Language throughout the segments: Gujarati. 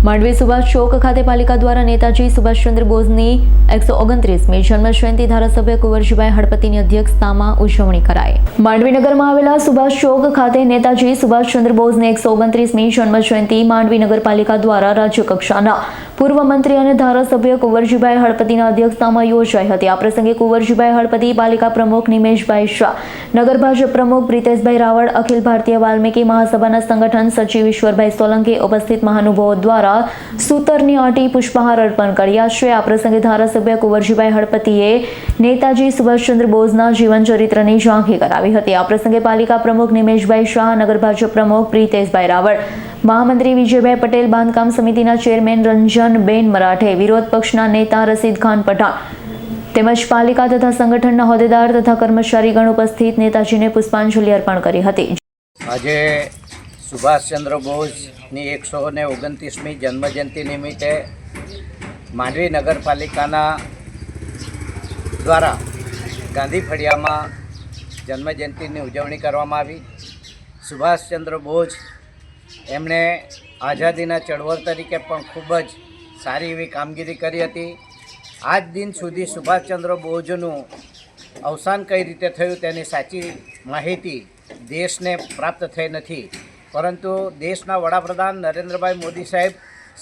માંડવી સુભાષ ચોક ખાતે પાલિકા દ્વારા નેતાજી સુભાષચંદ્ર બોઝની 129મી જન્મજયંતિ ધારાસભ્ય કુંવરજીભાઈ હળપતિની અધ્યક્ષતામાં ઉજવણી કરાઈ। માંડવી નગરમાં આવેલા સુભાષ ચોક ખાતે નેતાજી સુભાષચંદ્ર બોઝની 129મી જન્મજયંતિ માંડવી નગરપાલિકા દ્વારા રાજ્ય કક્ષાના પૂર્વ મંત્રી અને ધારાસભ્ય કુંવરજીભાઈ હળપતિના અધ્યક્ષતામાં યોજાઈ હતી। આ પ્રસંગે કુંવરજીભાઈ હળપતિ, પાલિકા પ્રમુખ નિમેશભાઈ શાહ, નગર ભાજપ પ્રમુખ પ્રિતેશભાઈ રાવળ, અખિલ ભારતીય વાલ્મીકી મહાસભાના સંગઠન સચિવ ઈશ્વરભાઈ સોલંકી ઉપસ્થિત મહાનુભાવો દ્વારા સૂતરની આંટી પુષ્પહાર અર્પણ કર્યા છે। આ પ્રસંગે ધારાસભ્ય કુંવરજીભાઈ હળપતિએ નેતાજી સુભાષચંદ્ર બોઝના જીવન ચરિત્રની ઝાંખી કરાવી હતી। આ પ્રસંગે પાલિકા પ્રમુખ નિમેશભાઈ શાહ, નગર ભાજપ પ્રમુખ પ્રિતેશભાઈ રાવળ, મહામંત્રી વિજયભાઈ પટેલ, બાંધકામ સમિતિના ચેરમેન રંજનબેન મરાઠે, વિરોધ પક્ષના નેતા રસીદ ખાન પઠાણ તેમજ પાલિકા તથા સંગઠનના હોદ્દેદાર તથા કર્મચારીગણ ઉપસ્થિત નેતાજીને પુષ્પાંજલિ અર્પણ કરી હતી। આજે સુભાષચંદ્ર બોઝની 129મી જન્મજયંતિ નિમિત્તે માંડવી નગરપાલિકાના દ્વારા ગાંધી ફળિયામાં જન્મજયંતિની ઉજવણી કરવામાં આવી। સુભાષચંદ્ર બોઝ એમણે આઝાદીના ચળવળ તરીકે પણ ખૂબ જ સારી એવી કામગીરી કરી હતી। આજ દિન સુધી સુભાષચંદ્ર બોઝનું અવસાન કઈ રીતે થયું તેની સાચી માહિતી દેશને પ્રાપ્ત થઈ નથી, પરંતુ દેશના વડાપ્રધાન નરેન્દ્રભાઈ મોદી સાહેબ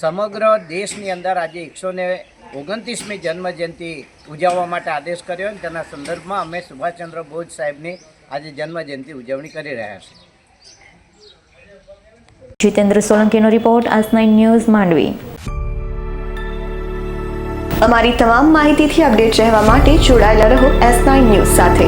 સમગ્ર દેશની અંદર આજે 129મી જન્મજયંતિ ઉજવવા માટે આદેશ કર્યો અને તેના સંદર્ભમાં અમે સુભાષચંદ્ર બોઝ સાહેબની આજે જન્મજયંતિ ઉજવણી કરી રહ્યા છીએ। જીતેન્દ્ર સોલંકીનો રિપોર્ટ, S9 ન્યૂઝ, માંડવી। અમારી તમામ માહિતીથી અપડેટ રહેવા માટે જોડાયેલા રહો S9 ન્યૂઝ સાથે।